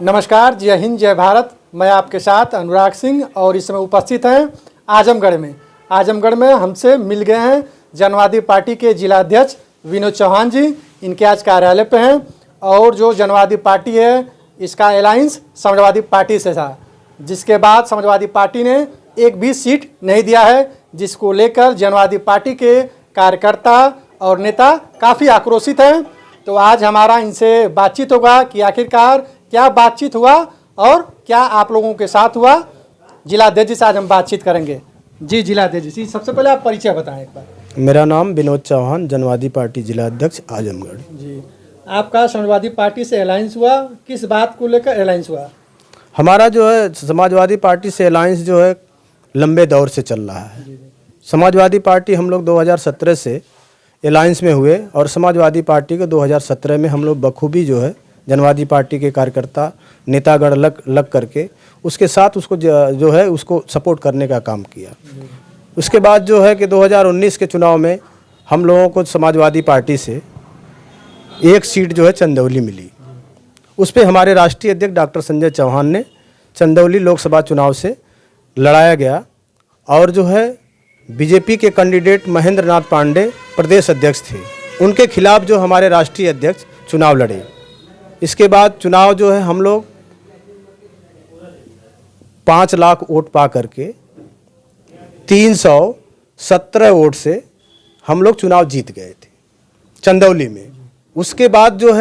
नमस्कार, जय हिंद, जय भारत। मैं आपके साथ अनुराग सिंह और इस समय उपस्थित हैं आजमगढ़ में हमसे मिल गए हैं जनवादी पार्टी के जिला अध्यक्ष विनोद चौहान जी। इनके आज कार्यालय पे हैं और जो जनवादी पार्टी है इसका अलायंस समाजवादी पार्टी से था, जिसके बाद समाजवादी पार्टी ने एक भी सीट नहीं दिया है, जिसको लेकर जनवादी पार्टी के कार्यकर्ता और नेता काफ़ी आक्रोशित हैं। तो आज हमारा इनसे बातचीत होगा कि आखिरकार क्या बातचीत हुआ और क्या आप लोगों के साथ हुआ। जिला अध्यक्ष जी से आज हम बातचीत करेंगे। जी जिला अध्यक्ष जी, सबसे पहले आप परिचय बताएं एक बार। मेरा नाम विनोद चौहान, जनवादी पार्टी जिला अध्यक्ष आजमगढ़। जी, आपका समाजवादी पार्टी से अलायंस हुआ, किस बात को लेकर अलायंस हुआ? हमारा जो है समाजवादी पार्टी से अलायंस जो है लंबे दौर से चल रहा है। समाजवादी पार्टी हम लोग 2017 से अलायंस में हुए और समाजवादी पार्टी को 2017 में हम लोग बखूबी जो है जनवादी पार्टी के कार्यकर्ता नेतागढ़ लग करके उसके साथ उसको जो है उसको सपोर्ट करने का काम किया। उसके बाद जो है कि 2019 के चुनाव में हम लोगों को समाजवादी पार्टी से एक सीट जो है चंदौली मिली। उस पर हमारे राष्ट्रीय अध्यक्ष डॉक्टर संजय चौहान ने चंदौली लोकसभा चुनाव से लड़ाया गया और जो है बीजेपी के कैंडिडेट महेंद्र नाथ पांडे प्रदेश अध्यक्ष थे, उनके खिलाफ जो हमारे राष्ट्रीय अध्यक्ष चुनाव लड़े। इसके बाद चुनाव जो है हम लोग 5 लाख वोट पा करके 317 वोट से हम लोग चुनाव जीत गए थे चंदौली में। उसके बाद जो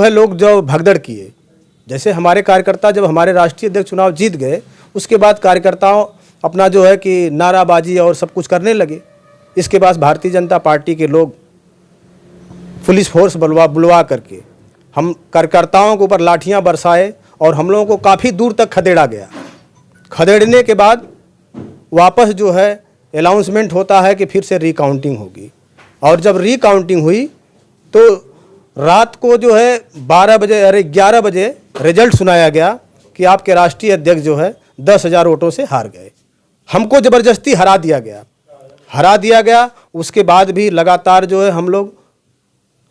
है लोग जो भगदड़ किए, जैसे हमारे कार्यकर्ता जब हमारे राष्ट्रीय अध्यक्ष चुनाव जीत गए उसके बाद कार्यकर्ताओं अपना जो है कि नाराबाजी और सब कुछ करने लगे। इसके बाद भारतीय जनता पार्टी के लोग पुलिस फोर्स बुलवा करके हम कार्यकर्ताओं के ऊपर लाठियां बरसाए और हम लोगों को काफ़ी दूर तक खदेड़ा गया। खदेड़ने के बाद वापस जो है अनाउंसमेंट होता है कि फिर से रिकाउंटिंग होगी और जब रिकाउंटिंग हुई तो रात को जो है 11 बजे रिजल्ट सुनाया गया कि आपके राष्ट्रीय अध्यक्ष जो है 10,000 वोटों से हार गए। हमको ज़बरदस्ती हरा दिया गया। उसके बाद भी लगातार जो है हम लोग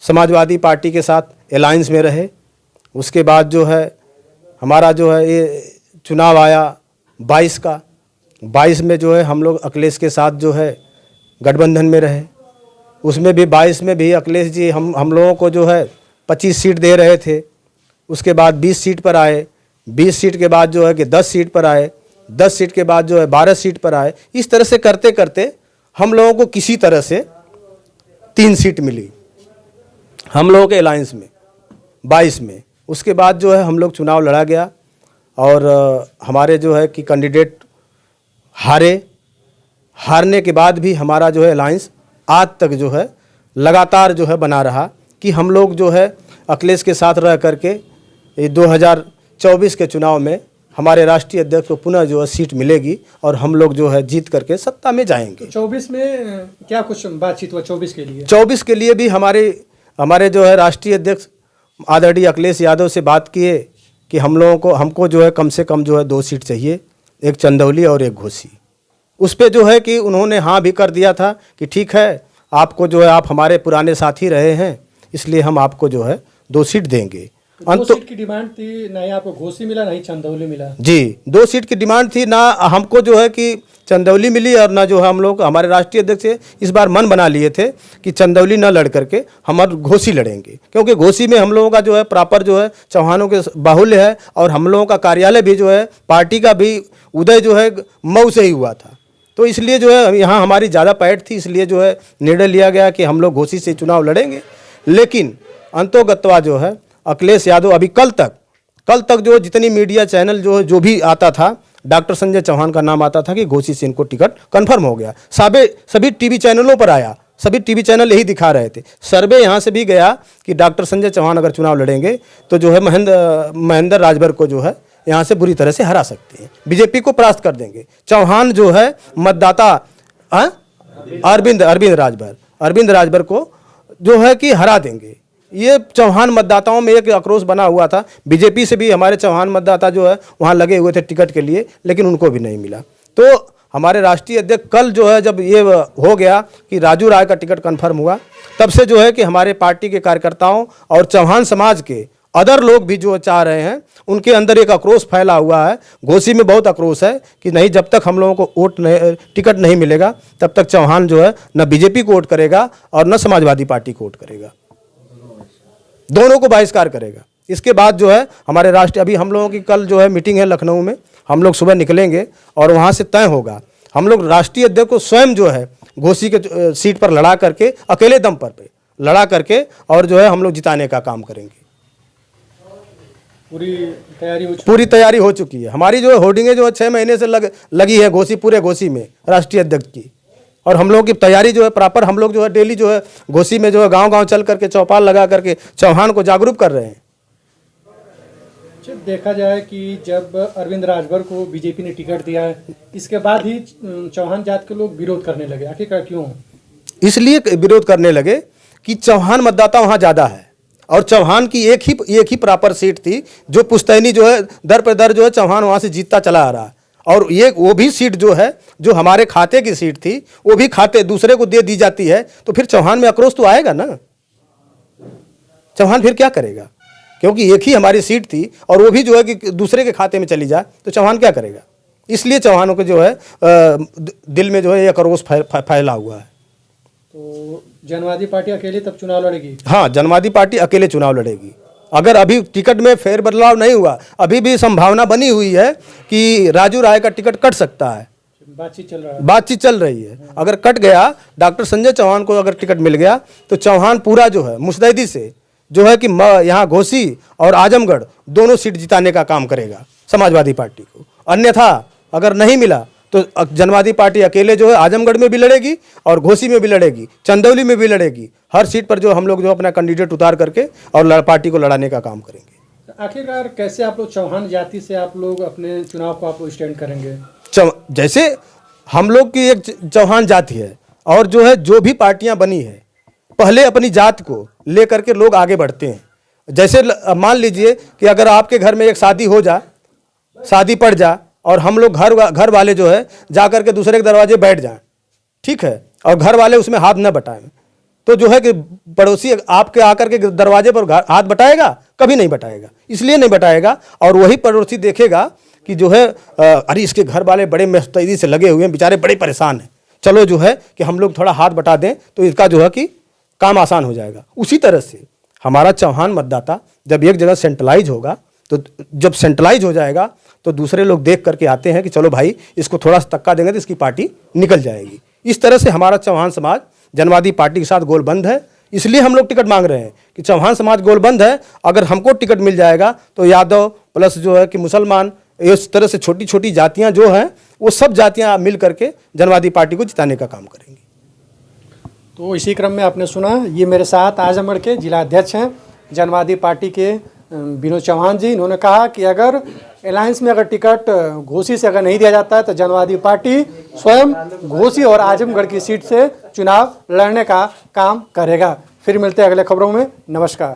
समाजवादी पार्टी के साथ अलायंस में रहे। उसके बाद जो है हमारा जो है ये चुनाव आया 22 में जो है हम लोग अखिलेश के साथ जो है गठबंधन में रहे। उसमें भी 22 में भी अखिलेश जी हम लोगों को जो है 25 सीट दे रहे थे। उसके बाद 20 सीट पर आए, 20 सीट के बाद जो है कि 10 सीट पर आए, 10 सीट के बाद जो है 12 सीट पर आए। इस तरह से करते करते हम लोगों को किसी तरह से 3 सीट मिली हम लोगों के अलायंस में 22 में। उसके बाद जो है हम लोग चुनाव लड़ा गया और हमारे जो है कि कैंडिडेट हारने के बाद भी हमारा जो है अलायंस आज तक जो है लगातार जो है बना रहा कि हम लोग जो है अखिलेश के साथ रह करके 2024 के चुनाव में हमारे राष्ट्रीय अध्यक्ष को पुनः जो है सीट मिलेगी और हम लोग जो है जीत करके सत्ता में जाएंगे। 24 में क्या कुछ बातचीत हुआ? 24 के लिए भी हमारे जो है राष्ट्रीय अध्यक्ष आदरणीय अखिलेश यादव से बात किए कि हमको जो है कम से कम जो है 2 सीट चाहिए, एक चंदौली और एक घोसी। उस पे जो है कि उन्होंने हाँ भी कर दिया था कि ठीक है, आपको जो है आप हमारे पुराने साथी रहे हैं इसलिए हम आपको जो है 2 सीट देंगे। 2 सीट की डिमांड थी, नहीं आपको घोसी मिला नहीं चंदौली मिला। जी, 2 सीट की डिमांड थी, ना हमको जो है कि चंदौली मिली और ना जो है हम लोग हमारे राष्ट्रीय अध्यक्ष इस बार मन बना लिए थे कि चंदौली न लड़ करके हम घोसी लड़ेंगे, क्योंकि घोसी में हम लोगों का जो है प्रॉपर जो है चौहानों के बाहुल्य है और हम लोगों का कार्यालय भी जो है पार्टी का भी उदय जो है मऊ से ही हुआ था। तो इसलिए जो है यहाँ हमारी ज़्यादा पैठ थी, इसलिए जो है निर्णय लिया गया कि हम लोग घोसी से चुनाव लड़ेंगे। लेकिन अंतोगत्वा जो है अखिलेश यादव अभी कल तक जो जितनी मीडिया चैनल जो भी आता था डॉक्टर संजय चौहान का नाम आता था कि घोसी से इनको टिकट कंफर्म हो गया। सभी टीवी चैनलों पर आया, सभी टीवी चैनल यही दिखा रहे थे। सर्वे यहाँ से भी गया कि डॉक्टर संजय चौहान अगर चुनाव लड़ेंगे तो जो है महेंद्र राजभर को जो है यहाँ से बुरी तरह से हरा सकते हैं, बीजेपी को परास्त कर देंगे। चौहान जो है मतदाता अरविंद राजभर को जो है कि हरा देंगे। ये चौहान मतदाताओं में एक आक्रोश बना हुआ था। बीजेपी से भी हमारे चौहान मतदाता जो है वहाँ लगे हुए थे टिकट के लिए, लेकिन उनको भी नहीं मिला। तो हमारे राष्ट्रीय अध्यक्ष कल जो है जब ये हो गया कि राजू राय का टिकट कंफर्म हुआ, तब से जो है कि हमारे पार्टी के कार्यकर्ताओं और चौहान समाज के अदर लोग भी जो चाह रहे हैं, उनके अंदर एक आक्रोश फैला हुआ है। घोसी में बहुत आक्रोश है कि नहीं, जब तक हम लोगों को टिकट नहीं मिलेगा तब तक चौहान जो है न बीजेपी को वोट करेगा और न समाजवादी पार्टी को वोट करेगा, दोनों को बहिष्कार करेगा। इसके बाद जो है हमारे राष्ट्रीय, अभी हम लोगों की कल जो है मीटिंग है लखनऊ में, हम लोग सुबह निकलेंगे और वहाँ से तय होगा। हम लोग राष्ट्रीय अध्यक्ष को स्वयं जो है घोसी के सीट पर लड़ा करके, अकेले दम पर पे लड़ा करके, और जो है हम लोग जिताने का काम करेंगे। पूरी तैयारी हो चुकी है। हमारी जो होर्डिंगें जो है 6 महीने से लगी है घोसी, पूरे घोसी में राष्ट्रीय अध्यक्ष की, और हम लोगों की तैयारी जो है प्रॉपर, हम लोग जो है डेली जो है घोसी में जो है गांव-गांव चल करके चौपाल लगा करके चौहान को जागरूक कर रहे हैं। जब देखा जाए कि जब अरविंद राजभर को बीजेपी ने टिकट दिया है, इसके बाद ही चौहान जात के लोग विरोध करने लगे, आखिरकार क्यों? इसलिए विरोध करने लगे कि चौहान मतदाता वहाँ ज़्यादा है, और चौहान की एक ही प्रॉपर सीट थी जो पुश्तैनी जो है दर पर दर जो है चौहान वहाँ से जीतता चला आ रहा है, और ये वो भी सीट जो है जो हमारे खाते की सीट थी, वो भी खाते दूसरे को दे दी जाती है, तो फिर चौहान में आक्रोश तो आएगा ना। चौहान फिर क्या करेगा, क्योंकि एक ही हमारी सीट थी और वो भी जो है कि दूसरे के खाते में चली जाए, तो चौहान क्या करेगा। इसलिए चौहानों के जो है दिल में जो है एक आक्रोश फैला हुआ है। तो जनवादी पार्टी अकेले तब चुनाव लड़ेगी? हाँ, जनवादी पार्टी अकेले चुनाव लड़ेगी। अगर अभी टिकट में फेर बदलाव नहीं हुआ, अभी भी संभावना बनी हुई है कि राजू राय का टिकट कट सकता है। बातचीत चल रही है। अगर कट गया, डॉक्टर संजय चौहान को अगर टिकट मिल गया, तो चौहान पूरा जो है मुस्तैदी से जो है कि यहाँ घोसी और आजमगढ़ दोनों सीट जिताने का काम करेगा समाजवादी पार्टी को। अन्यथा अगर नहीं मिला तो जनवादी पार्टी अकेले जो है आजमगढ़ में भी लड़ेगी और घोसी में भी लड़ेगी, चंदौली में भी लड़ेगी। हर सीट पर जो हम लोग जो अपना कैंडिडेट उतार करके और पार्टी को लड़ाने का काम करेंगे। आखिरकार कैसे आप लोग चौहान जाति से आप लोग अपने चुनाव को आप लोग स्टैंड करेंगे? जैसे हम लोग की एक चौहान जाति है, और जो है जो भी पार्टियां बनी है, पहले अपनी जात को लेकर के लोग आगे बढ़ते हैं। जैसे मान लीजिए कि अगर आपके घर में एक शादी पड़ जा, और हम लोग घर वाले जो है जा करके दूसरे के दरवाजे बैठ जाएं, ठीक है, और घर वाले उसमें हाथ न बटाएं, तो जो है कि पड़ोसी आपके आकर के दरवाजे पर हाथ बटाएगा? कभी नहीं बटाएगा। इसलिए नहीं बटाएगा, और वही पड़ोसी देखेगा कि जो है अरे इसके घर वाले बड़े मुस्तैदी से लगे हुए हैं, बेचारे बड़े परेशान हैं, चलो जो है कि हम लोग थोड़ा हाथ बटा दें तो इसका जो है कि काम आसान हो जाएगा। उसी तरह से हमारा चौहान मतदाता जब एक जगह सेंट्रलाइज होगा, तो जब सेंट्रलाइज हो जाएगा तो दूसरे लोग देख करके आते हैं कि चलो भाई इसको थोड़ा सा धक्का देंगे तो इसकी पार्टी निकल जाएगी। इस तरह से हमारा चौहान समाज जनवादी पार्टी के साथ गोलबंद है। इसलिए हम लोग टिकट मांग रहे हैं कि चौहान समाज गोलबंद है। अगर हमको टिकट मिल जाएगा तो यादव प्लस जो है कि मुसलमान, इस तरह से छोटी छोटी जातियाँ जो हैं, वो सब जातियाँ मिल करके जनवादी पार्टी को जिताने का काम करेंगी। तो इसी क्रम में आपने सुना, ये मेरे साथ आजमगढ़ के जिला अध्यक्ष हैं जनवादी पार्टी के विनोद चौहान जी। इन्होंने कहा कि अगर अलायंस में अगर टिकट घोसी से अगर नहीं दिया जाता है तो जनवादी पार्टी स्वयं घोसी और आजमगढ़ की सीट से चुनाव लड़ने का काम करेगा। फिर मिलते हैं अगले खबरों में। नमस्कार।